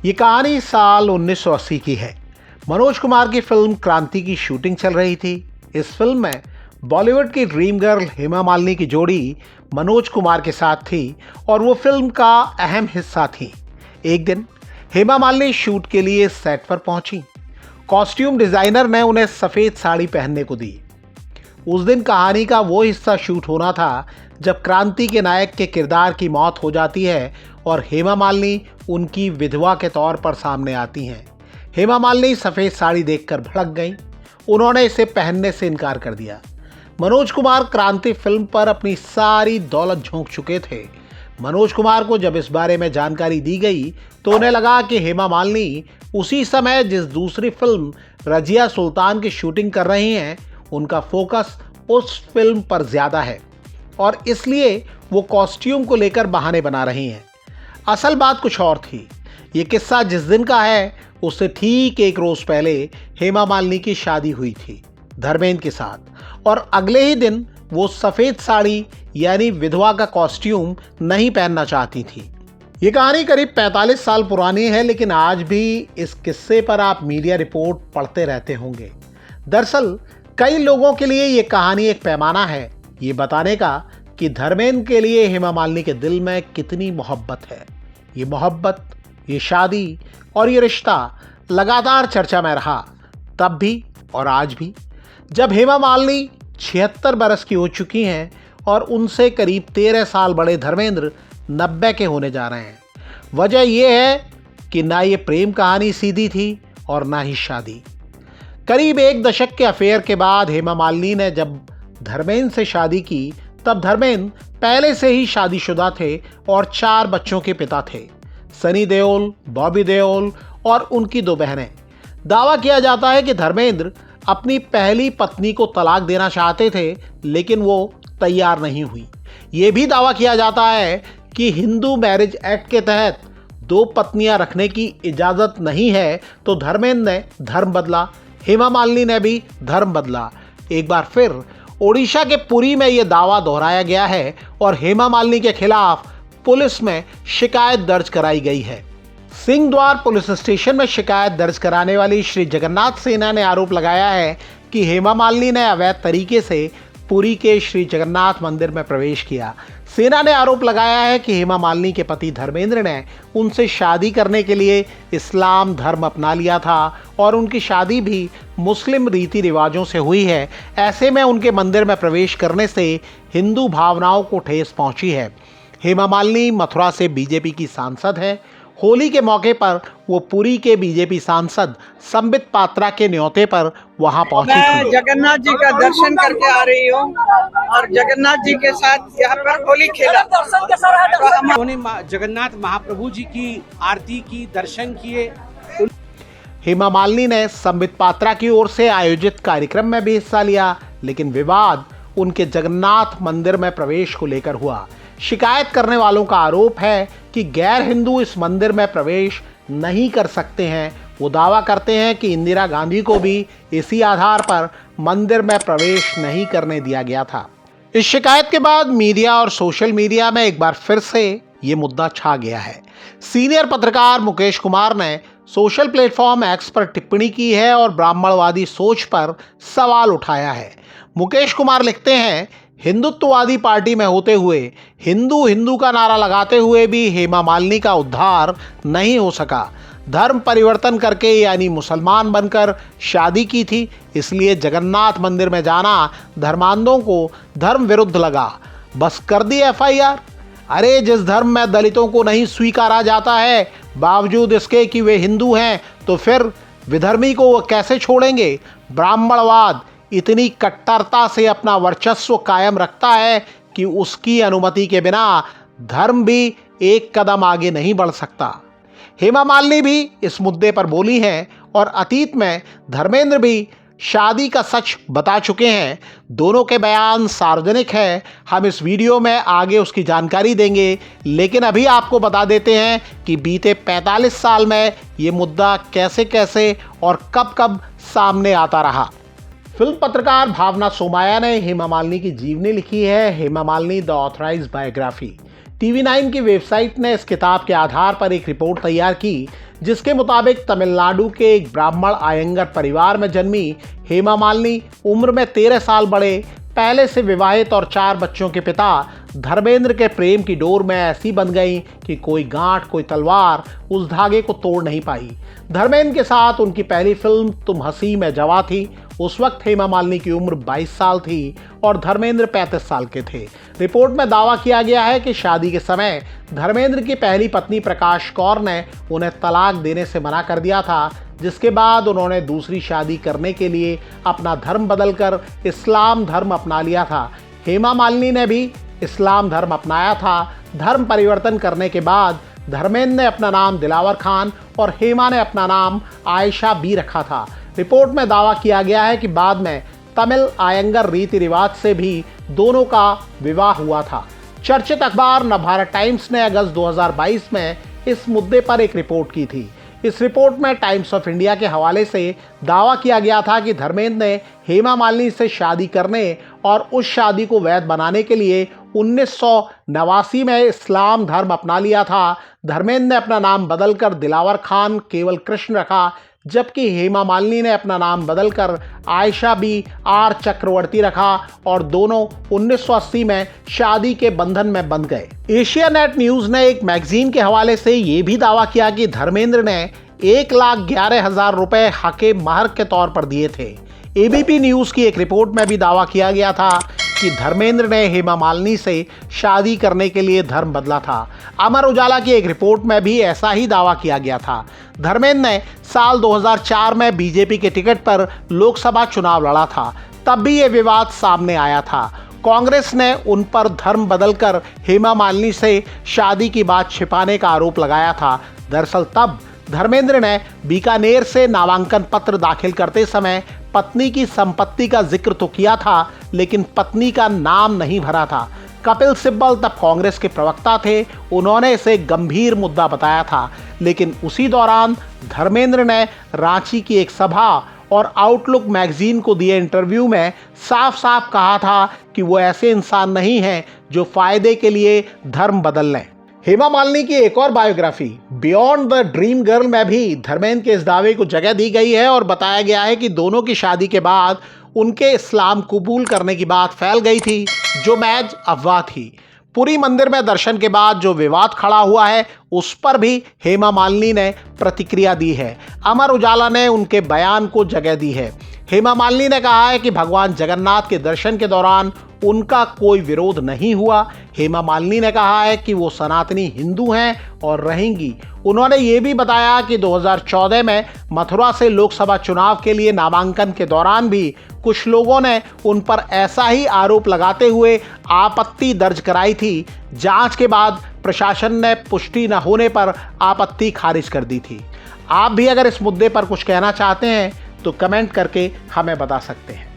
ये कहानी साल 1980 की है। मनोज कुमार की फिल्म क्रांति की शूटिंग चल रही थी। इस फिल्म में बॉलीवुड की ड्रीम गर्ल हेमा मालिनी की जोड़ी मनोज कुमार के साथ थी और वो फिल्म का अहम हिस्सा थी। एक दिन हेमा मालिनी शूट के लिए सेट पर पहुंची। कॉस्ट्यूम डिजाइनर ने उन्हें सफेद साड़ी पहनने को दी। उस दिन कहानी का वो हिस्सा शूट होना था जब क्रांति के नायक के किरदार की मौत हो जाती है और हेमा मालिनी उनकी विधवा के तौर पर सामने आती हैं। हेमा मालिनी सफ़ेद साड़ी देखकर भड़क गईं। उन्होंने इसे पहनने से इनकार कर दिया। मनोज कुमार क्रांति फिल्म पर अपनी सारी दौलत झोंक चुके थे। मनोज कुमार को जब इस बारे में जानकारी दी गई तो उन्हें लगा कि हेमा मालिनी उसी समय जिस दूसरी फिल्म रजिया सुल्तान की शूटिंग कर रही हैं, उनका फोकस उस फिल्म पर ज़्यादा है और इसलिए वो कॉस्ट्यूम को लेकर बहाने बना रही हैं। असल बात कुछ और थी। ये किस्सा जिस दिन का है उससे ठीक एक रोज पहले हेमा मालिनी की शादी हुई थी धर्मेंद्र के साथ और अगले ही दिन वो सफ़ेद साड़ी यानी विधवा का कॉस्ट्यूम नहीं पहनना चाहती थी। ये कहानी करीब 45 साल पुरानी है, लेकिन आज भी इस किस्से पर आप मीडिया रिपोर्ट पढ़ते रहते होंगे। दरअसल कई लोगों के लिए ये कहानी एक पैमाना है ये बताने का कि धर्मेंद्र के लिए हेमा मालिनी के दिल में कितनी मोहब्बत है। ये मोहब्बत, ये शादी और ये रिश्ता लगातार चर्चा में रहा, तब भी और आज भी। जब हेमा मालिनी 76 बरस की हो चुकी हैं और उनसे करीब 13 साल बड़े धर्मेंद्र 90 के होने जा रहे हैं। वजह यह है कि ना ये प्रेम कहानी सीधी थी और ना ही शादी। करीब एक दशक के अफेयर के बाद हेमा मालिनी ने जब धर्मेंद्र से शादी की, तब धर्मेंद्र पहले से ही शादीशुदा थे और 4 बच्चों के पिता थे, सनी देओल, बॉबी देओल और उनकी 2 बहनें। दावा किया जाता है कि धर्मेंद्र अपनी पहली पत्नी को तलाक देना चाहते थे, लेकिन वो तैयार नहीं हुई। ये भी दावा किया जाता है कि हिंदू मैरिज एक्ट के तहत 2 पत्नियां रखने की इजाज़त नहीं है, तो धर्मेंद्र ने धर्म बदला, हेमा मालिनी ने भी धर्म बदला। एक बार फिर ओडिशा के पुरी में यह दावा दोहराया गया है और हेमा मालिनी के खिलाफ पुलिस में शिकायत दर्ज कराई गई है। सिंहद्वार पुलिस स्टेशन में शिकायत दर्ज कराने वाली श्री जगन्नाथ सेना ने आरोप लगाया है कि हेमा मालिनी ने अवैध तरीके से पुरी के श्री जगन्नाथ मंदिर में प्रवेश किया। सेना ने आरोप लगाया है कि हेमा मालिनी के पति धर्मेंद्र ने उनसे शादी करने के लिए इस्लाम धर्म अपना लिया था और उनकी शादी भी मुस्लिम रीति रिवाजों से हुई है। ऐसे में उनके मंदिर में प्रवेश करने से हिंदू भावनाओं को ठेस पहुंची है। हेमा मालिनी मथुरा से बीजेपी की सांसद है। होली के मौके पर वो पुरी के बीजेपी सांसद संबित पात्रा के न्योते पर वहां पहुंची थी। मैं जगन्नाथ जी का दर्शन करके आ रही हूँ और जगन्नाथ जी के साथ यहाँ पर होली खेला। उन्होंने जगन्नाथ महाप्रभु जी की आरती की, दर्शन किए। हेमा मालिनी ने संबित पात्रा की ओर से आयोजित कार्यक्रम में भी हिस्सा लिया, लेकिन विवाद उनके जगन्नाथ मंदिर में प्रवेश को लेकर हुआ। शिकायत करने वालों का आरोप है कि गैर हिंदू इस मंदिर में प्रवेश नहीं कर सकते हैं। वो दावा करते हैं कि इंदिरा गांधी को भी इसी आधार पर मंदिर में प्रवेश नहीं करने दिया गया था। इस शिकायत के बाद मीडिया और सोशल मीडिया में एक बार फिर से ये मुद्दा छा गया है। सीनियर पत्रकार मुकेश कुमार ने सोशल प्लेटफॉर्म एक्स पर टिप्पणी की है और ब्राह्मणवादी सोच पर सवाल उठाया है। मुकेश कुमार लिखते हैं, हिंदुत्ववादी पार्टी में होते हुए हिंदू हिंदू का नारा लगाते हुए भी हेमा मालिनी का उद्धार नहीं हो सका। धर्म परिवर्तन करके यानी मुसलमान बनकर शादी की थी, इसलिए जगन्नाथ मंदिर में जाना धर्मांधों को धर्म विरुद्ध लगा। बस कर दी FIR। अरे जिस धर्म में दलितों को नहीं स्वीकारा जाता है, बावजूद इसके कि वे हिंदू हैं, तो फिर विधर्मी को वो कैसे छोड़ेंगे। ब्राह्मणवाद इतनी कट्टरता से अपना वर्चस्व कायम रखता है कि उसकी अनुमति के बिना धर्म भी एक कदम आगे नहीं बढ़ सकता। हेमा मालिनी भी इस मुद्दे पर बोली हैं और अतीत में धर्मेंद्र भी शादी का सच बता चुके हैं। दोनों के बयान सार्वजनिक हैं। हम इस वीडियो में आगे उसकी जानकारी देंगे, लेकिन अभी आपको बता देते हैं कि बीते 45 साल में ये मुद्दा कैसे कैसे और कब कब सामने आता रहा। फिल्म पत्रकार भावना सोमाया ने हेमा मालिनी की जीवनी लिखी है, Hema Malini the authorised biography. TV9 की वेबसाइट ने इस किताब के आधार पर एक रिपोर्ट तैयार की, जिसके मुताबिक तमिलनाडु के एक ब्राह्मण आयंगर परिवार में जन्मी हेमा मालिनी उम्र में 13 साल बड़े, पहले से विवाहित और 4 बच्चों के पिता धर्मेंद्र के प्रेम की डोर में ऐसी बंध गई कि कोई गांठ, कोई तलवार उस धागे को तोड़ नहीं पाई। धर्मेंद्र के साथ उनकी पहली फिल्म तुम हंसी मैं जवां थी। उस वक्त हेमा मालिनी की उम्र 22 साल थी और धर्मेंद्र 35 साल के थे। रिपोर्ट में दावा किया गया है कि शादी के समय धर्मेंद्र की पहली पत्नी प्रकाश कौर ने उन्हें तलाक देने से मना कर दिया था, जिसके बाद उन्होंने दूसरी शादी करने के लिए अपना धर्म बदलकर इस्लाम धर्म अपना लिया था। हेमा मालिनी ने भी इस्लाम धर्म अपनाया था। धर्म परिवर्तन करने के बाद धर्मेंद्र ने अपना नाम दिलावर खान और हेमा ने अपना नाम आयशा बी रखा था। रिपोर्ट में दावा किया गया है कि बाद में तमिल आयंगर रीति रिवाज से भी दोनों का विवाह हुआ था। चर्चित अखबार नवभारत टाइम्स ने अगस्त 2022 में इस मुद्दे पर एक रिपोर्ट की थी। इस रिपोर्ट में टाइम्स ऑफ इंडिया के हवाले से दावा किया गया था कि धर्मेंद्र ने हेमा मालिनी से शादी करने और उस शादी को वैध बनाने के लिए 1989 में इस्लाम धर्म अपना लिया था। धर्मेंद्र ने अपना नाम बदलकर दिलावर खान केवल कृष्ण रखा, जबकि हेमा मालिनी ने अपना नाम बदलकर आयशा बी आर चक्रवर्ती रखा और दोनों 1980 में शादी के बंधन में बंध गए। एशिया नेट न्यूज ने एक मैगजीन के हवाले से ये भी दावा किया कि धर्मेंद्र ने 1,11,000 रुपए हके महर के तौर पर दिए थे। एबीपी न्यूज की एक रिपोर्ट में भी दावा किया गया था कि धर्मेंद्र ने हेमा मालिनी से शादी करने के लिए धर्म बदला था। अमर उजाला की एक रिपोर्ट में भी ऐसा ही दावा किया गया था। धर्मेंद्र ने साल 2004 में बीजेपी के टिकट पर लोकसभा चुनाव लड़ा था, तब भी ये विवाद सामने आया था। कांग्रेस ने उन पर धर्म बदलकर हेमा मालिनी से शादी की बात छिपाने का आरोप लगाया था। दरअसल तब धर्मेंद्र ने बीकानेर से नामांकन पत्र दाखिल करते समय पत्नी की संपत्ति का जिक्र तो किया था, लेकिन पत्नी का नाम नहीं भरा था। कपिल सिब्बल तब कांग्रेस के प्रवक्ता थे, उन्होंने इसे गंभीर मुद्दा बताया था। लेकिन उसी दौरान धर्मेंद्र ने रांची की एक सभा और आउटलुक मैगजीन को दिए इंटरव्यू में साफ साफ कहा था कि वो ऐसे इंसान नहीं हैं जो फायदे के लिए धर्म बदल लें। हेमा मालिनी की एक और biography beyond the dream girl में भी धर्मेंद्र के इस दावे को जगह दी गई है और बताया गया है कि दोनों की शादी के बाद उनके इस्लाम कबूल करने की बात फैल गई थी, जो महज अफवाह थी। पुरी मंदिर में दर्शन के बाद जो विवाद खड़ा हुआ है, उस पर भी हेमा मालिनी ने प्रतिक्रिया दी है। अमर उजाला ने उनके बयान को जगह दी है। हेमा मालिनी ने कहा है कि भगवान जगन्नाथ के दर्शन के दौरान उनका कोई विरोध नहीं हुआ। हेमा मालिनी ने कहा है कि वो सनातनी हिंदू हैं और रहेंगी। उन्होंने ये भी बताया कि 2014 में मथुरा से लोकसभा चुनाव के लिए नामांकन के दौरान भी कुछ लोगों ने उन पर ऐसा ही आरोप लगाते हुए आपत्ति दर्ज कराई थी। जांच के बाद प्रशासन ने पुष्टि न होने पर आपत्ति खारिज कर दी थी। आप भी अगर इस मुद्दे पर कुछ कहना चाहते हैं तो कमेंट करके हमें बता सकते हैं।